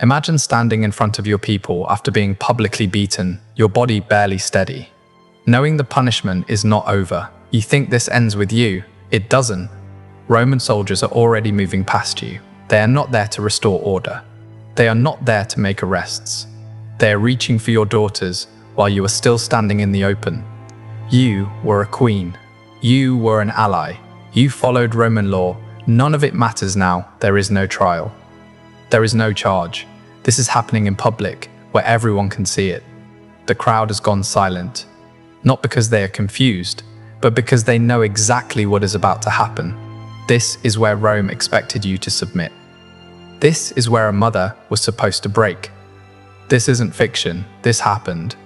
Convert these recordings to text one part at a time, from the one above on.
Imagine standing in front of your people after being publicly beaten, your body barely steady. Knowing the punishment is not over, you think this ends with you. It doesn't. Roman soldiers are already moving past you. They are not there to restore order. They are not there to make arrests. They are reaching for your daughters while you are still standing in the open. You were a queen. You were an ally. You followed Roman law. None of it matters now. There is no trial. There is no charge. This is happening in public, where everyone can see it. The crowd has gone silent, not because they are confused, but because they know exactly what is about to happen. This is where Rome expected you to submit. This is where a mother was supposed to break. This isn't fiction, this happened.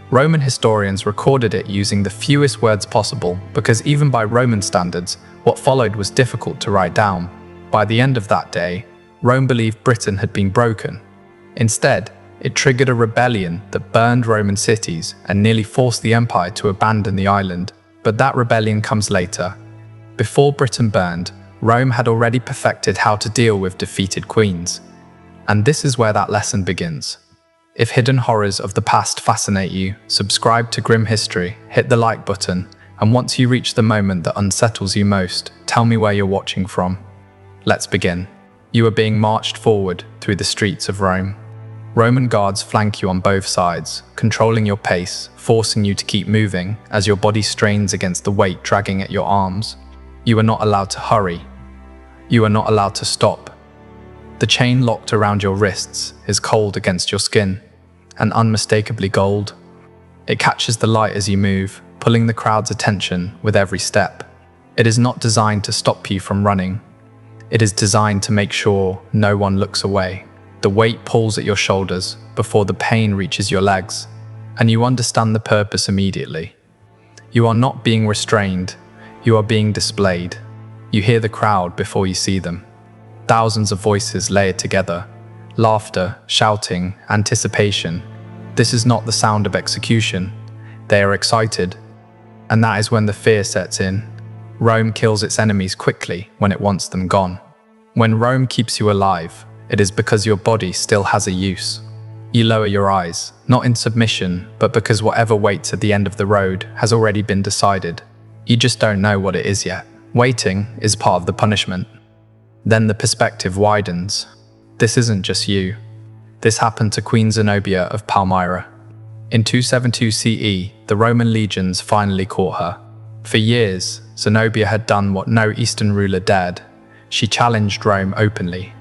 Roman historians recorded it using the fewest words possible because even by Roman standards, what followed was difficult to write down. By the end of that day, Rome believed Britain had been broken. Instead, it triggered a rebellion that burned Roman cities and nearly forced the empire to abandon the island. But that rebellion comes later. Before Britain burned, Rome had already perfected how to deal with defeated queens. And this is where that lesson begins. If hidden horrors of the past fascinate you, subscribe to Grim History, hit the like button, and once you reach the moment that unsettles you most, tell me where you're watching from. Let's begin. You are being marched forward through the streets of Rome. Roman guards flank you on both sides, controlling your pace, forcing you to keep moving as your body strains against the weight dragging at your arms. You are not allowed to hurry. You are not allowed to stop. The chain locked around your wrists is cold against your skin, and unmistakably gold. It catches the light as you move, pulling the crowd's attention with every step. It is not designed to stop you from running. It is designed to make sure no one looks away. The weight pulls at your shoulders before the pain reaches your legs, and you understand the purpose immediately. You are not being restrained, you are being displayed. You hear the crowd before you see them. Thousands of voices layered together, laughter, shouting, anticipation. This is not the sound of execution. They are excited, and that is when the fear sets in. Rome kills its enemies quickly when it wants them gone. When Rome keeps you alive, it is because your body still has a use. You lower your eyes, not in submission, but because whatever waits at the end of the road has already been decided. You just don't know what it is yet. Waiting is part of the punishment. Then the perspective widens. This isn't just you. This happened to Queen Zenobia of Palmyra. In 272 CE, the Roman legions finally caught her. For years, Zenobia had done what no Eastern ruler dared. She challenged Rome openly.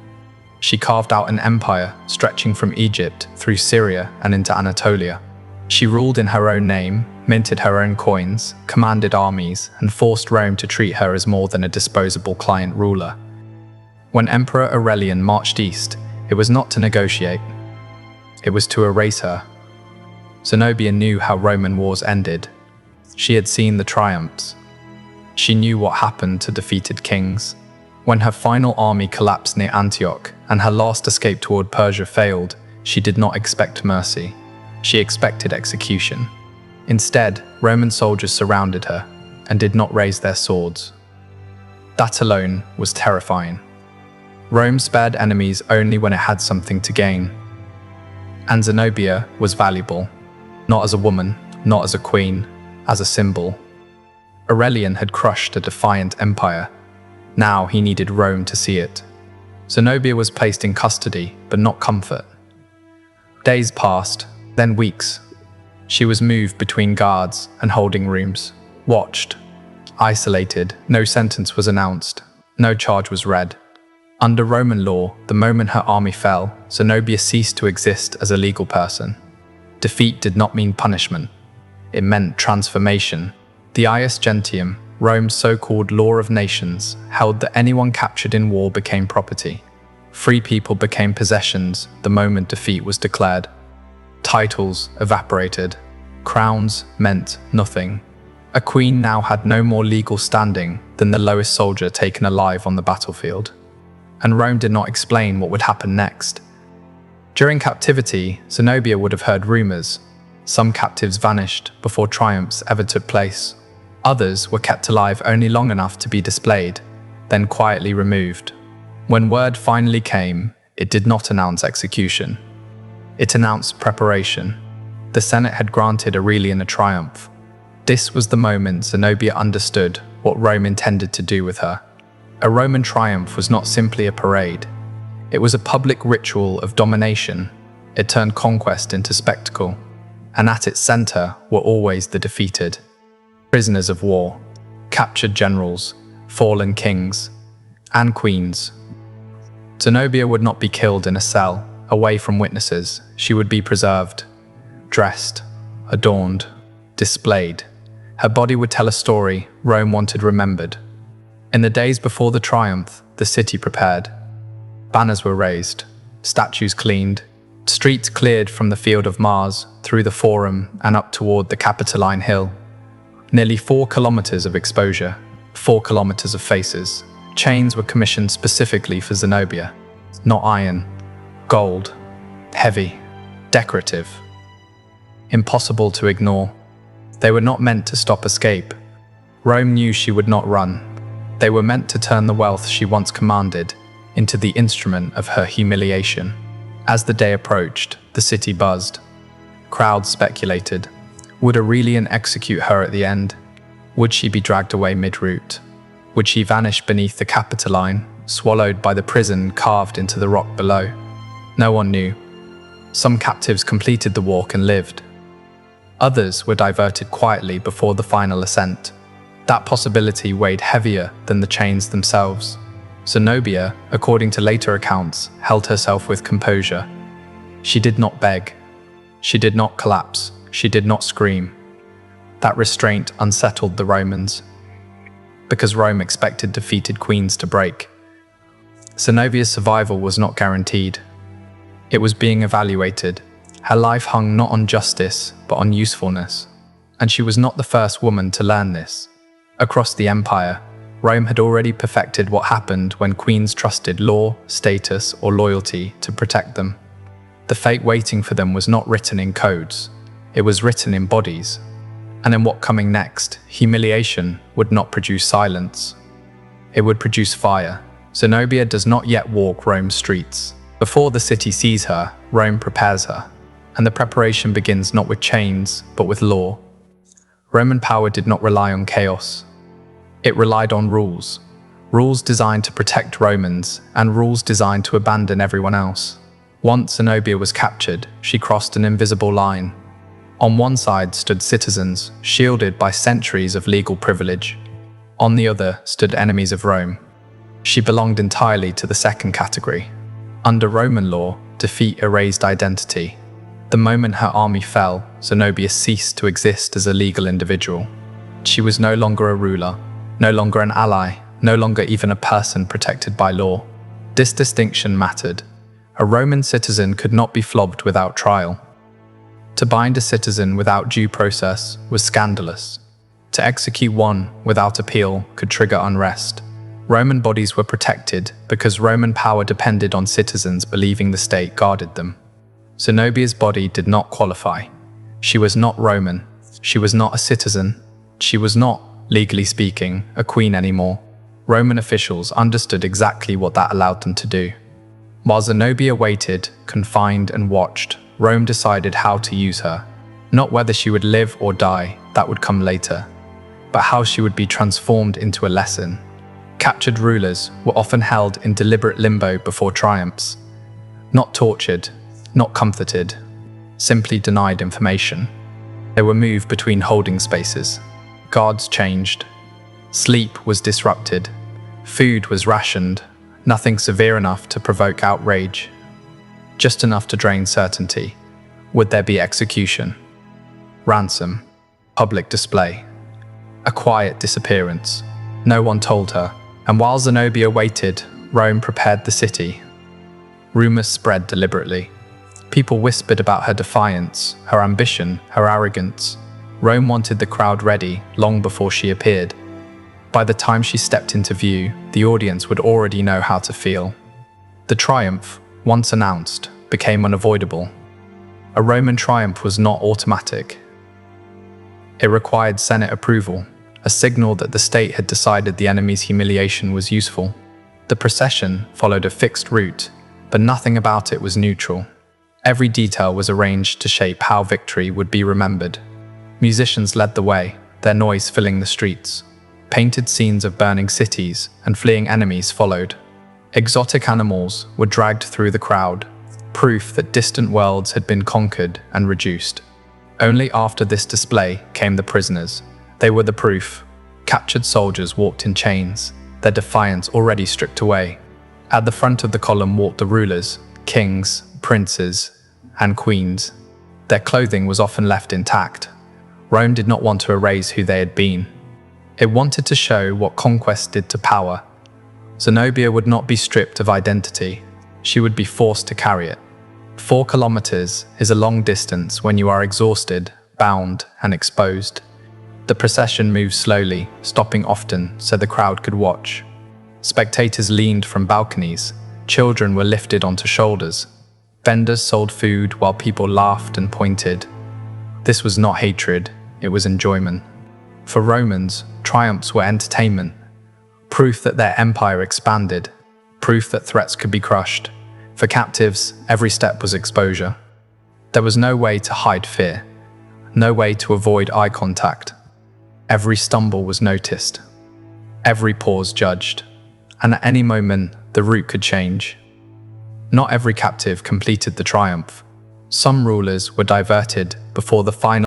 She carved out an empire stretching from Egypt through Syria and into Anatolia. She ruled in her own name, minted her own coins, commanded armies, and forced Rome to treat her as more than a disposable client ruler. When Emperor Aurelian marched east, it was not to negotiate. It was to erase her. Zenobia knew how Roman wars ended. She had seen the triumphs. She knew what happened to defeated kings. When her final army collapsed near Antioch and her last escape toward Persia failed, she did not expect mercy. She expected execution. Instead, Roman soldiers surrounded her and did not raise their swords. That alone was terrifying. Rome spared enemies only when it had something to gain. And Zenobia was valuable, not as a woman, not as a queen, as a symbol. Aurelian had crushed a defiant empire. Now he needed Rome to see it. Zenobia was placed in custody, but not comfort. Days passed, then weeks. She was moved between guards and holding rooms, watched, isolated. No sentence was announced, no charge was read. Under Roman law, the moment her army fell, Zenobia ceased to exist as a legal person. Defeat did not mean punishment. It meant transformation. The ius gentium, Rome's so-called law of nations, held that anyone captured in war became property. Free people became possessions the moment defeat was declared. Titles evaporated. Crowns meant nothing. A queen now had no more legal standing than the lowest soldier taken alive on the battlefield. And Rome did not explain what would happen next. During captivity, Zenobia would have heard rumors. Some captives vanished before triumphs ever took place. Others were kept alive only long enough to be displayed, then quietly removed. When word finally came, It did not announce execution. It announced preparation. The Senate had granted Aurelian a triumph. This was the moment Zenobia understood what Rome intended to do with her. A Roman triumph was not simply a parade. It was a public ritual of domination. It turned conquest into spectacle. And at its center were always the defeated. Prisoners of war, captured generals, fallen kings, and queens. Zenobia would not be killed in a cell, away from witnesses. She would be preserved, dressed, adorned, displayed. Her body would tell a story Rome wanted remembered. In the days before the triumph, the city prepared. Banners were raised, statues cleaned, streets cleared from the Field of Mars, through the Forum and up toward the Capitoline Hill. Nearly 4 kilometers of exposure, 4 kilometers of faces. Chains were commissioned specifically for Zenobia. Not iron, gold, heavy, decorative. Impossible to ignore. They were not meant to stop escape. Rome knew she would not run. They were meant to turn the wealth she once commanded into the instrument of her humiliation. As the day approached, the city buzzed. Crowds speculated. Would Aurelian execute her at the end? Would she be dragged away mid-route? Would she vanish beneath the Capitoline, swallowed by the prison carved into the rock below? No one knew. Some captives completed the walk and lived. Others were diverted quietly before the final ascent. That possibility weighed heavier than the chains themselves. Zenobia, according to later accounts, held herself with composure. She did not beg. She did not collapse. She did not scream. That restraint unsettled the Romans, because Rome expected defeated queens to break. Zenobia's survival was not guaranteed. It was being evaluated. Her life hung not on justice, but on usefulness. And she was not the first woman to learn this. Across the empire, Rome had already perfected what happened when queens trusted law, status, or loyalty to protect them. The fate waiting for them was not written in codes. It was written in bodies. And in what coming next, humiliation would not produce silence. It would produce fire. Zenobia does not yet walk Rome's streets. Before the city sees her, Rome prepares her. And the preparation begins not with chains, but with law. Roman power did not rely on chaos. It relied on rules. Rules designed to protect Romans, and rules designed to abandon everyone else. Once Zenobia was captured, she crossed an invisible line. On one side stood citizens, shielded by centuries of legal privilege. On the other stood enemies of Rome. She belonged entirely to the second category. Under Roman law, defeat erased identity. The moment her army fell, Zenobia ceased to exist as a legal individual. She was no longer a ruler, no longer an ally, no longer even a person protected by law. This distinction mattered. A Roman citizen could not be flogged without trial. To bind a citizen without due process was scandalous. To execute one without appeal could trigger unrest. Roman bodies were protected because Roman power depended on citizens believing the state guarded them. Zenobia's body did not qualify. She was not Roman. She was not a citizen. She was not, legally speaking, a queen anymore. Roman officials understood exactly what that allowed them to do. While Zenobia waited, confined and watched, Rome decided how to use her. Not whether she would live or die, that would come later, but how she would be transformed into a lesson. Captured rulers were often held in deliberate limbo before triumphs. Not tortured, not comforted, simply denied information. They were moved between holding spaces. Guards changed. Sleep was disrupted. Food was rationed. Nothing severe enough to provoke outrage. Just enough to drain certainty. Would there be execution? Ransom. Public display. A quiet disappearance. No one told her. And while Zenobia waited, Rome prepared the city. Rumors spread deliberately. People whispered about her defiance, her ambition, her arrogance. Rome wanted the crowd ready long before she appeared. By the time she stepped into view, the audience would already know how to feel. The triumph, once announced, became unavoidable. A Roman triumph was not automatic. It required Senate approval, a signal that the state had decided the enemy's humiliation was useful. The procession followed a fixed route, but nothing about it was neutral. Every detail was arranged to shape how victory would be remembered. Musicians led the way, their noise filling the streets. Painted scenes of burning cities and fleeing enemies followed. Exotic animals were dragged through the crowd, proof that distant worlds had been conquered and reduced. Only after this display came the prisoners. They were the proof. Captured soldiers walked in chains, their defiance already stripped away. At the front of the column walked the rulers, kings, princes, and queens. Their clothing was often left intact. Rome did not want to erase who they had been. It wanted to show what conquest did to power. Zenobia would not be stripped of identity. She would be forced to carry it. 4 kilometers is a long distance when you are exhausted, bound, and exposed. The procession moved slowly, stopping often so the crowd could watch. Spectators leaned from balconies. Children were lifted onto shoulders. Vendors sold food while people laughed and pointed. This was not hatred, it was enjoyment. For Romans, triumphs were entertainment. Proof that their empire expanded. Proof that threats could be crushed. For captives, every step was exposure. There was no way to hide fear. No way to avoid eye contact. Every stumble was noticed. Every pause judged. And at any moment, the route could change. Not every captive completed the triumph. Some rulers were diverted before the final